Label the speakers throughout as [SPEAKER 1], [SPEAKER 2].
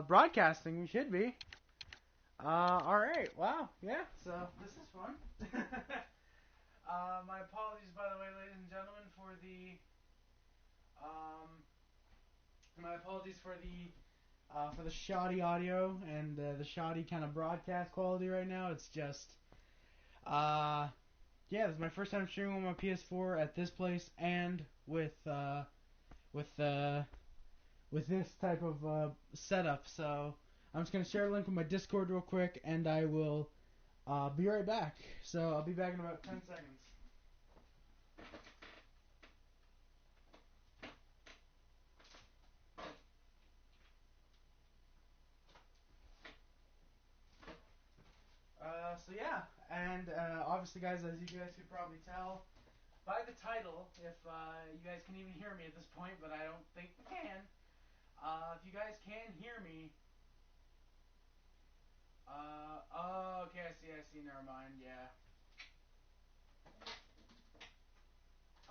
[SPEAKER 1] Broadcasting, we should be. Alright, wow, yeah, so this is fun. My apologies, by the way, ladies and gentlemen, for the shoddy audio and the shoddy kind of broadcast quality right now. It's just, yeah, this is my first time streaming on my PS4 at this place and with with this type of setup. So I'm just gonna share a link with my Discord real quick, and I will be right back. So I'll be back in about 10 seconds. So yeah, and obviously, guys, as you guys could probably tell by the title, if you guys can even hear me at this point, but I don't think you can. If you guys can hear me, oh, okay, I see, never mind, yeah.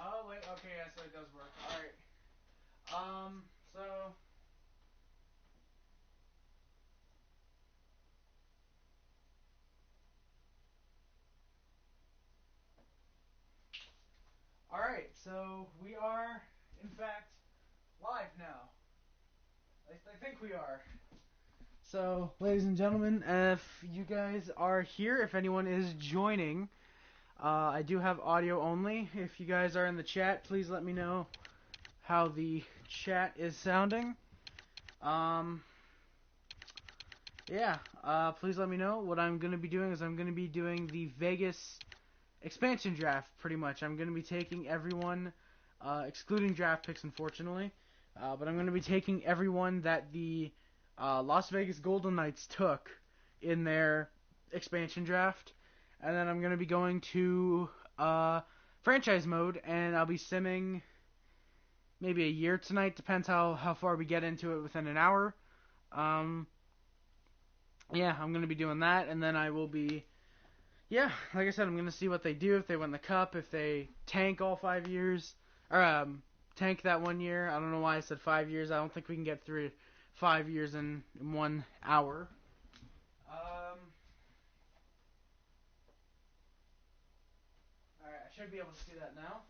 [SPEAKER 1] Oh, wait, okay, yeah, so it does work, alright. So, alright, so we are, in fact, live now. I think we are. So, ladies and gentlemen, if you guys are here, if anyone is joining, I do have audio only. If you guys are in the chat, please let me know how the chat is sounding. Yeah, please let me know. What I'm going to be doing is I'm going to be doing the Vegas expansion draft, pretty much. I'm going to be taking everyone, excluding draft picks, unfortunately, but I'm going to be taking everyone that the Las Vegas Golden Knights took in their expansion draft, and then I'm going to be going to franchise mode, and I'll be simming maybe a year tonight, depends how far we get into it within an hour. Yeah, I'm going to be doing that, and then I will be, yeah, like I said, I'm going to see what they do, if they win the cup, if they tank all 5 years, or tank that 1 year. I don't know why I said 5 years. I don't think we can get through 5 years in 1 hour. Alright, I should be able to do that now.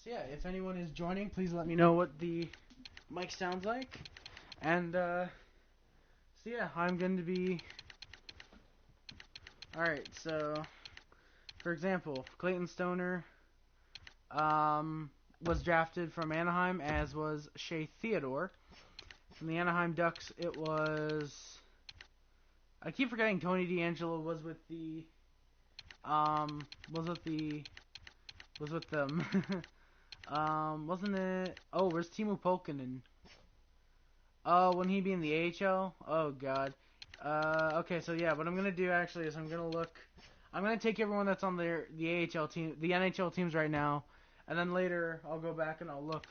[SPEAKER 1] So yeah, if anyone is joining, please let me know what the mic sounds like. And, so yeah, I'm going to be... Alright, so, for example, Clayton Stoner was drafted from Anaheim, as was Shea Theodore. From the Anaheim Ducks, it was... I keep forgetting Tony DeAngelo was with the... was with them. Wasn't it... Oh, where's Teemu Pulkkinen? Oh, wouldn't he be in the AHL? Oh, God. Okay, so yeah, what I'm gonna do actually is I'm gonna take everyone that's on the AHL team, the NHL teams right now, and then later I'll go back and I'll look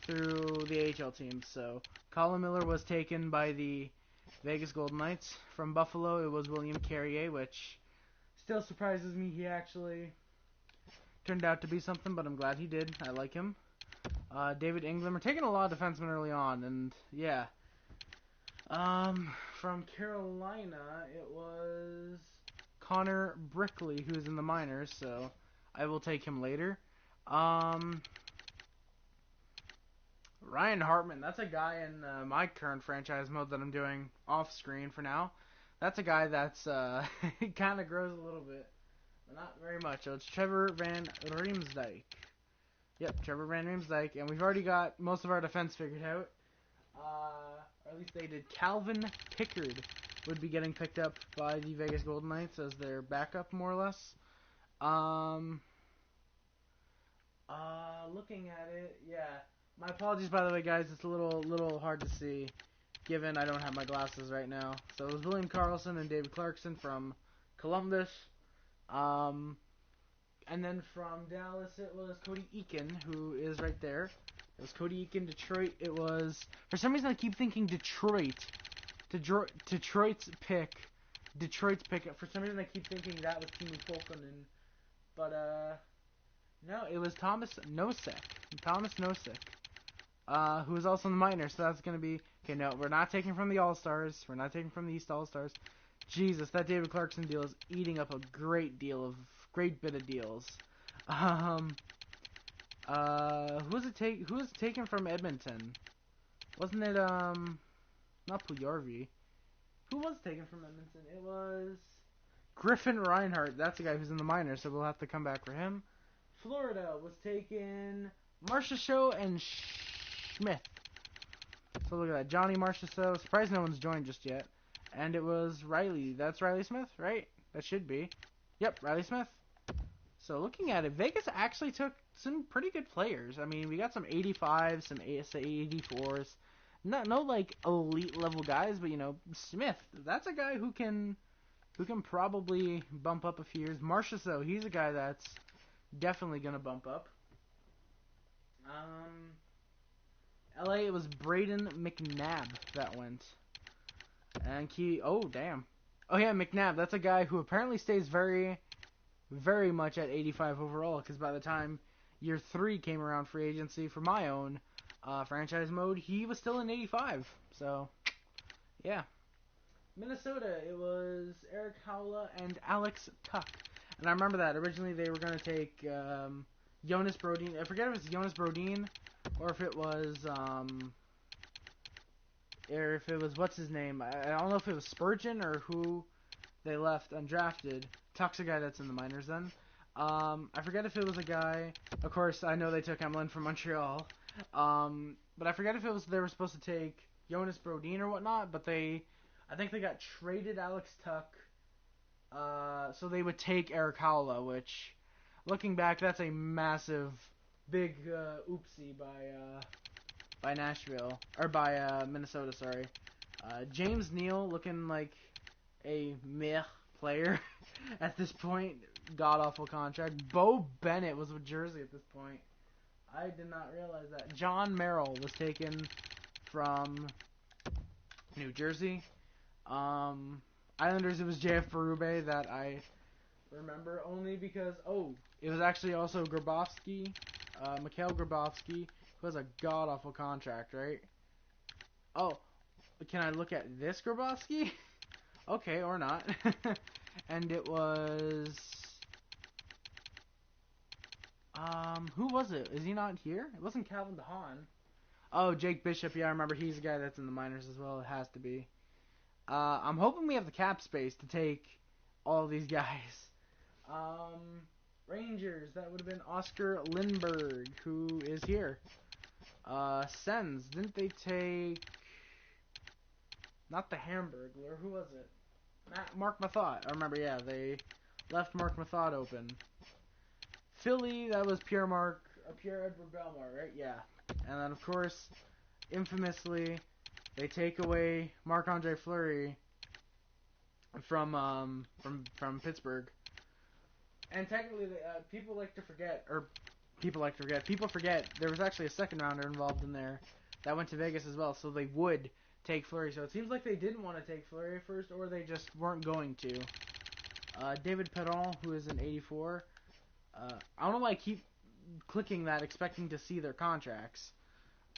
[SPEAKER 1] through the AHL teams. So, Colin Miller was taken by the Vegas Golden Knights. From Buffalo, it was William Carrier, which still surprises me. He actually turned out to be something, but I'm glad he did. I like him. David England. We're taking a lot of defensemen early on, and yeah. From Carolina, it was Connor Brickley, who's in the minors, so I will take him later. Ryan Hartman, that's a guy in my current franchise mode that I'm doing off screen for now. That's a guy that's he kind of grows a little bit, but not very much. So it's Trevor Van Riemsdyk. Yep, Trevor Van Riemsdyk, and we've already got most of our defense figured out. Or at least they did. Calvin Pickard would be getting picked up by the Vegas Golden Knights as their backup, more or less. Looking at it, yeah. My apologies, by the way, guys. It's a little hard to see, given I don't have my glasses right now. So it was William Karlsson and David Clarkson from Columbus. And then from Dallas, it was Cody Eakin, who is right there. It was Cody Eakin. Detroit, it was... For some reason, I keep thinking Detroit. Detroit's pick. For some reason, I keep thinking that was Teemu Pulkkinen. But, no, it was Thomas Nosek. who is also in the minors. So that's going to be... Okay, no, we're not taking from the All-Stars. We're not taking from the East All-Stars. Jesus, that David Clarkson deal is eating up a great bit of deals. Who was it taken from Edmonton? Wasn't it, not Puljujarvi. Who was taken from Edmonton? It was Griffin Reinhart. That's the guy who's in the minors, so we'll have to come back for him. Florida was taken Marchessault and Smith. So look at that. Johnny Marchessault. Surprised no one's joined just yet. And it was Riley. That's Riley Smith, right? That should be. Yep, Riley Smith. So looking at it, Vegas actually took some pretty good players. I mean, we got some 85s, some 84s. No like elite level guys, but you know, Smith, that's a guy who can probably bump up a few years. Marchessault, he's a guy that's definitely gonna bump up. LA, it was Braden McNabb that went. And oh damn. Oh yeah, McNabb, that's a guy who apparently stays very, very much at 85 overall, because by the time year 3 came around free agency for my own franchise mode, he was still in 85. So, yeah. Minnesota, it was Eric Howla and Alex Tuck. And I remember that. Originally they were going to take Jonas Brodin. I forget if it's Jonas Brodin or if it was what's his name? I don't know if it was Spurgeon or who they left undrafted. Tuck's a guy that's in the minors then. I forget if it was a guy. Of course, I know they took Emlyn from Montreal. But I forget if it was they were supposed to take Jonas Brodin or whatnot. But I think they got traded Alex Tuck. So they would take Eric Howla, which, looking back, that's a massive, big oopsie by Nashville or by Minnesota. Sorry, James Neal looking like a meh player at this point. God awful contract. Bo Bennett was with Jersey at this point. I did not realize that. John Merrill was taken from New Jersey. Islanders, it was JF Berube that I remember only because, it was actually also Grabowski, Mikhail Grabowski, who has a god-awful contract, right? Oh, can I look at this Grabowski? Okay, or not. And it was... who was it? Is he not here? It wasn't Calvin DeHaan. Oh, Jake Bishop, yeah, I remember he's a guy that's in the minors as well. It has to be. I'm hoping we have the cap space to take all these guys. Rangers, that would have been Oscar Lindberg, who is here. Sens, didn't they take... Not the Hamburglar, who was it? Mark Mathot. I remember, yeah, they left Mark Mathot open. Philly, that was Pierre-Edouard Bellemare, right? Yeah. And then, of course, infamously, they take away Marc-Andre Fleury from Pittsburgh. And technically, people forget there was actually a second rounder involved in there that went to Vegas as well, so they would take Fleury. So it seems like they didn't want to take Fleury first, or they just weren't going to. David Perron, who is an 84. I don't know why I keep clicking that, expecting to see their contracts.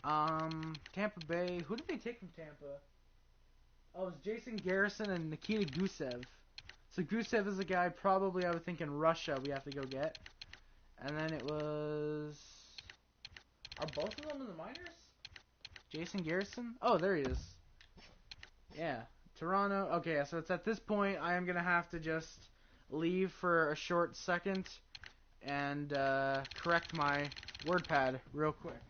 [SPEAKER 1] Tampa Bay. Who did they take from Tampa? Oh, it was Jason Garrison and Nikita Gusev. So Gusev is a guy probably I would think in Russia we have to go get. And then it was... Are both of them in the minors? Jason Garrison? Oh, there he is. Yeah. Toronto. Okay, so it's at this point I am going to have to just leave for a short second and correct my WordPad real quick.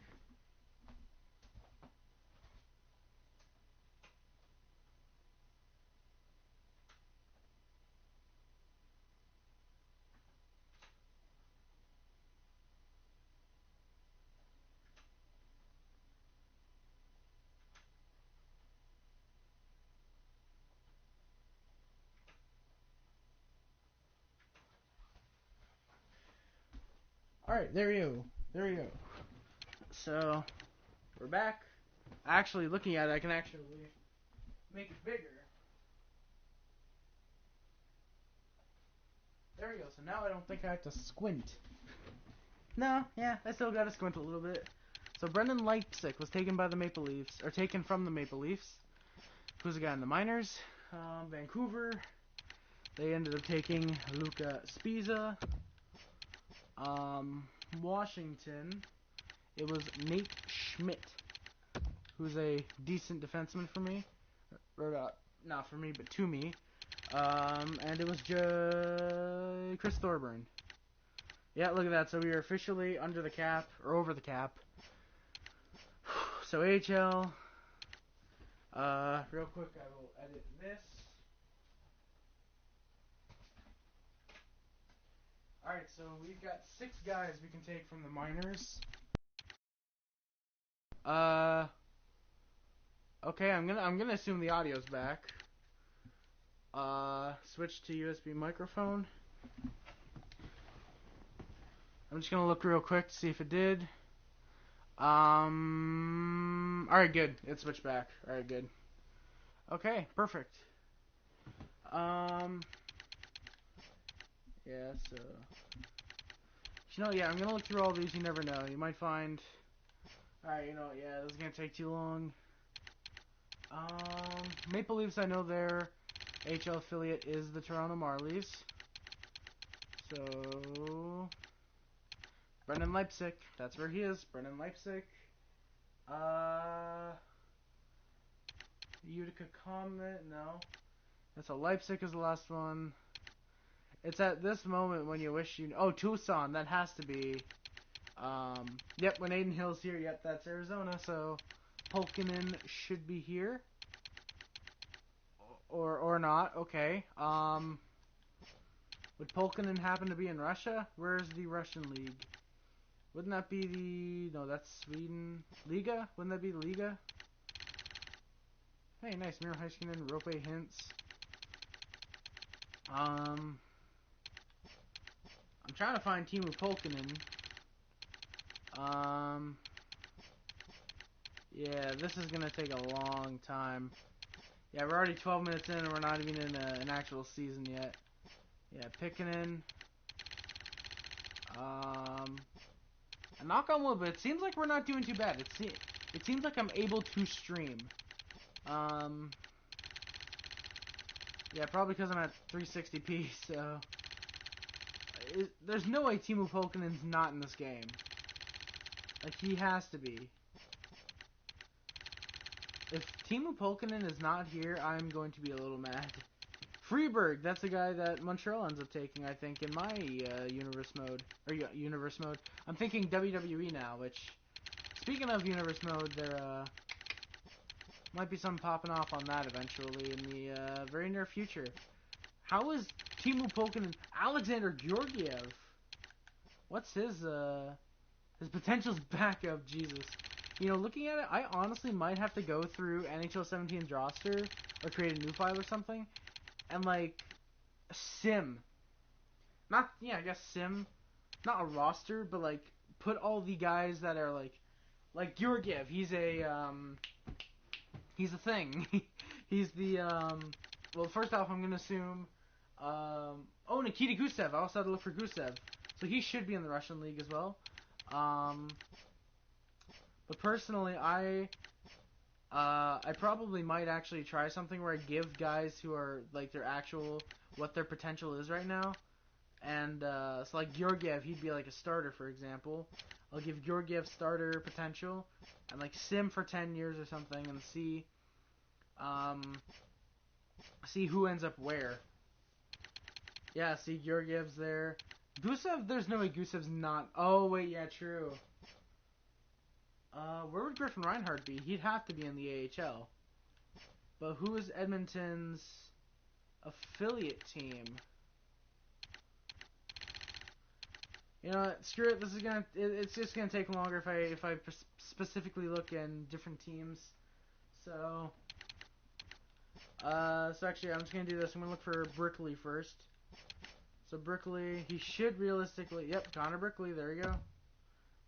[SPEAKER 1] Alright, there you go. So, we're back. Actually, looking at it, I can actually make it bigger. There we go. So now I don't think I have to squint. No, yeah, I still gotta squint a little bit. So Brendan Leipzig was taken by the Maple Leafs, or taken from the Maple Leafs. Who's the guy in the minors? Vancouver. They ended up taking Luca Spiza. Washington. It was Nate Schmidt, who's a decent defenseman for me. Or not for me, but to me. And it was Chris Thorburn. Yeah, look at that. So we are officially under the cap, or over the cap. So AHL. Real quick, I will edit this. Alright, so we've got 6 guys we can take from the minors. Okay, I'm gonna assume the audio's back. Switch to USB microphone. I'm just gonna look real quick to see if it did. Alright, good. It switched back. Alright, good. Okay, perfect. Yeah, so... yeah, I'm gonna look through all these, you never know. You might find... Alright, yeah, this is gonna take too long. Maple Leafs, I know their HL affiliate is the Toronto Marlies. So... Brendan Leipzig, that's where he is. Brendan Leipzig. Utica Comet, no. That's a Leipzig is the last one. It's at this moment when you wish you... Oh, Tucson, that has to be... Yep, when Aiden Hill's here, yep, that's Arizona, so... Pulkkinen should be here. Or not, okay. Would Pulkkinen happen to be in Russia? Where's the Russian league? Wouldn't that be the... No, that's Sweden. Liga? Wouldn't that be the Liga? Hey, nice. Miro Heiskanen, Rope Hintz. I'm trying to find Teemu Pulkkinen. Yeah, this is gonna take a long time. Yeah, we're already 12 minutes in and we're not even in an actual season yet. Yeah, Pikkinen. And knock on wood, but it seems like we're not doing too bad. It seems like I'm able to stream. Yeah, probably because I'm at 360p, so... There's no way Teemu Pulkkinen's not in this game. Like, he has to be. If Teemu Pulkkinen is not here, I'm going to be a little mad. Freeberg, that's the guy that Montreal ends up taking, I think, in my universe mode. Or universe mode. I'm thinking WWE now, which... Speaking of universe mode, there might be something popping off on that eventually in the very near future. How is Teemu Pulkkinen... Alexander Georgiev? What's his potential's backup? Jesus. Looking at it, I honestly might have to go through NHL 17's roster or create a new file or something and, like, sim. Not, yeah, I guess sim. Not a roster, but, like, put all the guys that are, like Georgiev. He's a thing. He's the, well, first off, I'm going to assume, oh, Nikita Gusev. I also had to look for Gusev. So he should be in the Russian league as well. But personally, I probably might actually try something where I give guys who are, like, what their potential is right now. And, so, like, Georgiev, he'd be, like, a starter, for example. I'll give Georgiev starter potential and, like, sim for 10 years or something and see who ends up where. Yeah, see, Georgiev's there. Gusev, there's no way Gusev's not... Oh, wait, yeah, true. Where would Griffin Reinhardt be? He'd have to be in the AHL. But who is Edmonton's affiliate team? You know what? Screw it. This is gonna... It's just gonna take longer if I specifically look in different teams. So... so actually, I'm just gonna do this. I'm gonna look for Brickley first. So Brickley, he should realistically... Yep, Connor Brickley. There you go.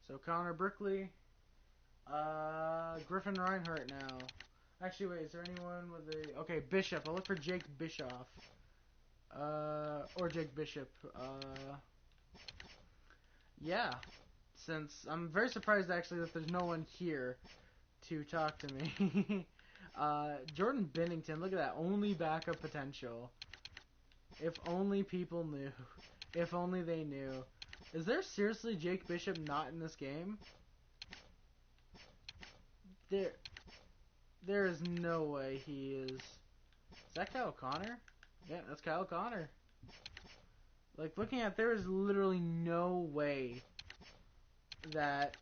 [SPEAKER 1] So Connor Brickley... Griffin Reinhardt now. Actually, wait, is there anyone with a... Okay, Bishop. I'll look for Jake Bischoff. Or Jake Bishop. Yeah. since I'm very surprised actually that there's no one here to talk to me. Jordan Bennington, look at that, only backup potential. If only people knew. If only they knew. Is there seriously Jake Bishop not in this game? There is no way he is. Is that Kyle Connor? Yeah, that's Kyle Connor. Like, looking at, there is literally no way that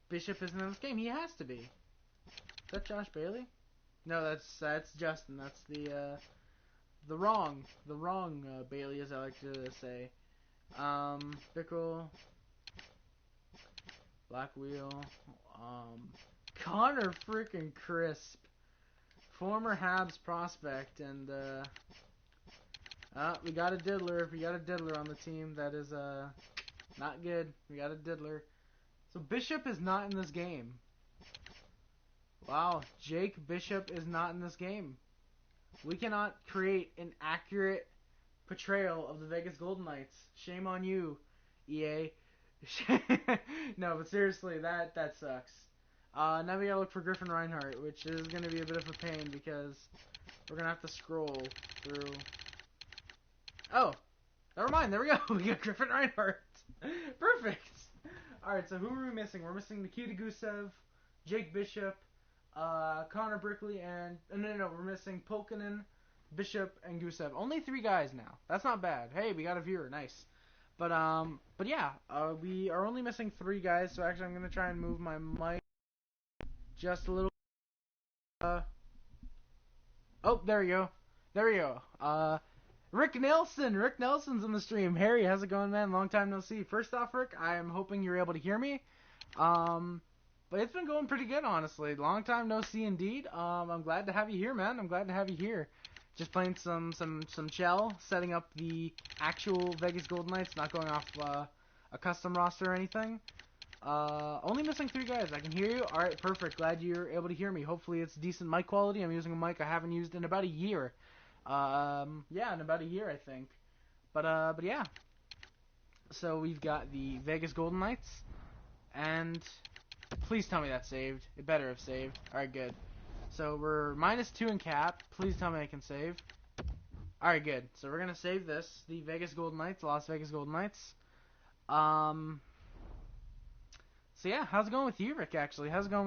[SPEAKER 1] Bishop isn't in this game. He has to be. Is that Josh Bailey? No, that's Justin. That's the wrong Bailey, as I like to say. Bickle, Black Wheel, Connor freaking Crisp, former Habs prospect, and we got a diddler. We got a diddler on the team. That is not good. We got a diddler. So Bishop is not in this game. Wow, Jake Bishop is not in this game. We cannot create an accurate portrayal of the Vegas Golden Knights. Shame on you, EA. No, but seriously, that sucks. Now we gotta look for Griffin Reinhart, which is gonna be a bit of a pain because we're gonna have to scroll through. Oh, never mind. There we go. We got Griffin Reinhart. Perfect. All right. So who are we missing? We're missing Nikita Gusev, Jake Bishop, Connor Brickley, and no. We're missing Pulkkinen, Bishop, and Gusev. Only 3 guys now. That's not bad. Hey, we got a viewer. Nice. But yeah, we are only missing 3 guys. So actually, I'm gonna try and move my mic just a little. Oh, there we go. There we go. Rick Nelson. Rick Nelson's in the stream. Harry, how's it going, man? Long time no see. First off, Rick, I am hoping you're able to hear me. But it's been going pretty good, honestly. Long time no see, indeed. I'm glad to have you here, man. I'm glad to have you here. Just playing some shell, setting up the actual Vegas Golden Knights, not going off a custom roster or anything. Only missing 3 guys. I can hear you. All right, perfect. Glad you're able to hear me. Hopefully it's decent mic quality. I'm using a mic I haven't used in about a year. Yeah, in about a year, I think. But yeah. So we've got the Vegas Golden Knights, and please tell me that's saved. It better have saved. Alright, good. So we're -2 in cap. Please tell me I can save. Alright, good. So we're gonna save this. The Vegas Golden Knights, Las Vegas Golden Knights. So yeah, how's it going with you, Rick, actually? How's it going